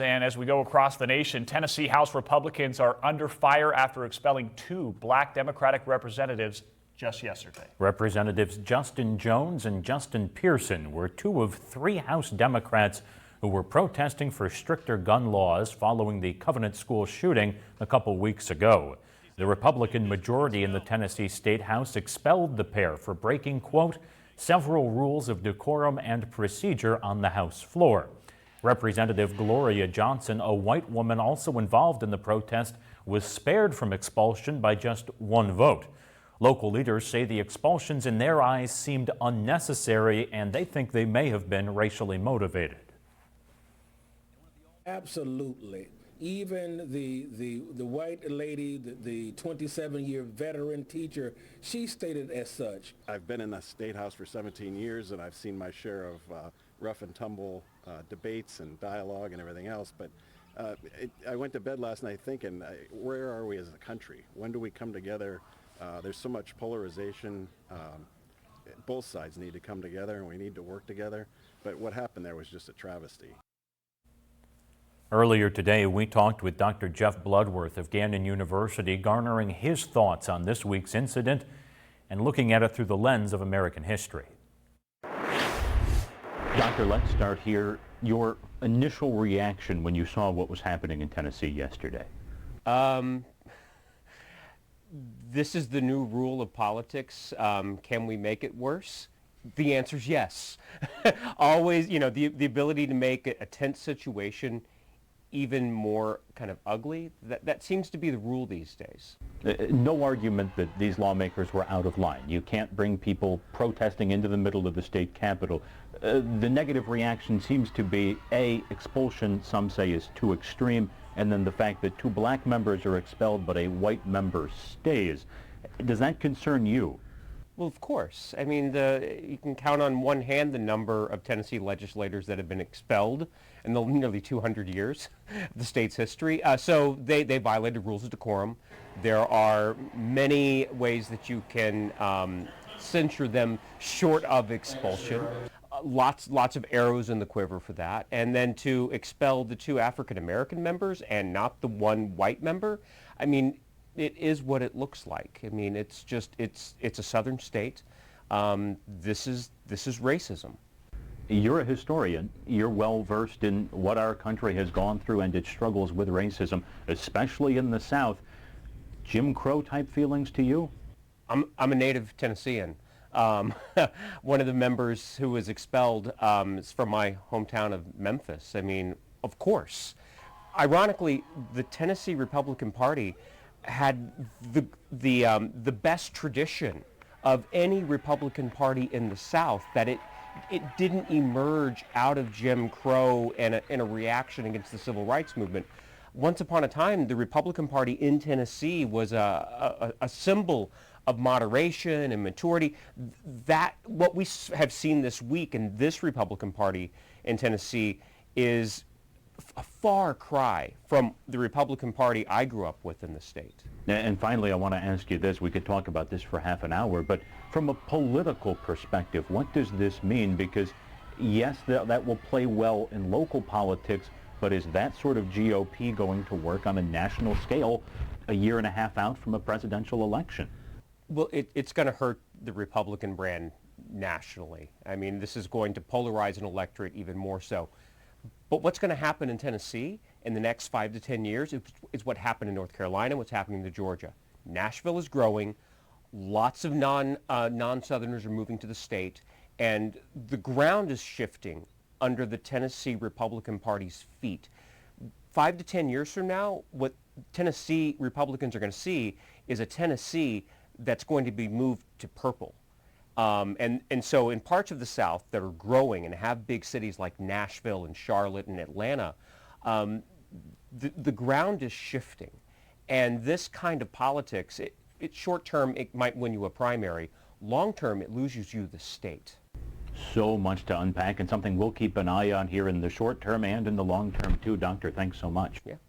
And as we go across the nation, Tennessee House Republicans are under fire after expelling 2 black Democratic representatives just yesterday. Representatives Justin Jones and Justin Pearson were 2 of 3 House Democrats who were protesting for stricter gun laws following the Covenant School shooting a couple weeks ago. The Republican majority in the Tennessee State House expelled the pair for breaking, quote, several rules of decorum and procedure on the House floor. Representative Gloria Johnson, a white woman also involved in the protest, was spared from expulsion by just 1 vote. Local leaders say the expulsions in their eyes seemed unnecessary, and they think they may have been racially motivated. Absolutely. Even the white lady, the 27-year veteran teacher, she stated as such. I've been in the State House for 17 years, and I've seen my share of rough and tumble debates and dialogue and everything else, but I went to bed last night thinking, where are we as a country? When do we come together? There's so much polarization. Both sides need to come together, and we need to work together, but what happened there was just a travesty. Earlier today, we talked with Dr. Jeff Bloodworth of Gannon University, garnering his thoughts on this week's incident and looking at it through the lens of American history. Doctor, let's start here. Your initial reaction when you saw what was happening in Tennessee yesterday? This is the new rule of politics. Can we make it worse? The answer is yes. Always, you know, the ability to make a tense situation even more kind of ugly, that seems to be the rule these days. No argument that these lawmakers were out of line. You can't bring people protesting into the middle of the state capitol. The negative reaction seems to be, A, expulsion, some say, is too extreme, and then the fact that 2 black members are expelled but a white member stays. Does that concern you? Well, of course. I mean, you can count on one hand the number of Tennessee legislators that have been expelled in the nearly 200 years of the state's history. So they violated rules of decorum. There are many ways that you can censure them short of expulsion. Lots of arrows in the quiver for that. And then to expel the 2 African-American members and not the 1 white member, I mean, it is what it looks like. I mean, it's a southern state. This is racism. You're a historian. You're well versed in what our country has gone through and its struggles with racism, especially in the South. Jim Crow type feelings to you? I'm a native Tennessean. One of the members who was expelled is from my hometown of Memphis. I mean, of course. Ironically, the Tennessee Republican Party had the best tradition of any Republican Party in the South, that it didn't emerge out of Jim Crow and a reaction against the civil rights movement. Once upon a time, the Republican Party in Tennessee was a symbol of moderation and maturity. That, what we have seen this week in this Republican Party in Tennessee, is a far cry from the Republican Party I grew up with in the state. And finally, I want to ask you this. We could talk about this for half an hour, but from a political perspective, what does this mean? Because yes, that will play well in local politics, but is that sort of GOP going to work on a national scale a year and a half out from a presidential election? Well, it's going to hurt the Republican brand nationally. I mean, this is going to polarize an electorate even more so. But what's going to happen in Tennessee in the next 5 to 10 years is what happened in North Carolina, what's happening to Georgia. Nashville is growing. Lots of non-Southerners are moving to the state, and the ground is shifting under the Tennessee Republican Party's feet. 5 to 10 years from now, what Tennessee Republicans are going to see is a Tennessee that's going to be moved to purple. And so in parts of the South that are growing and have big cities like Nashville and Charlotte and Atlanta, the ground is shifting. And this kind of politics, short term, it might win you a primary. Long term, it loses you the state. So much to unpack, and something we'll keep an eye on here in the short term and in the long term too. Doctor, thanks so much. Yeah.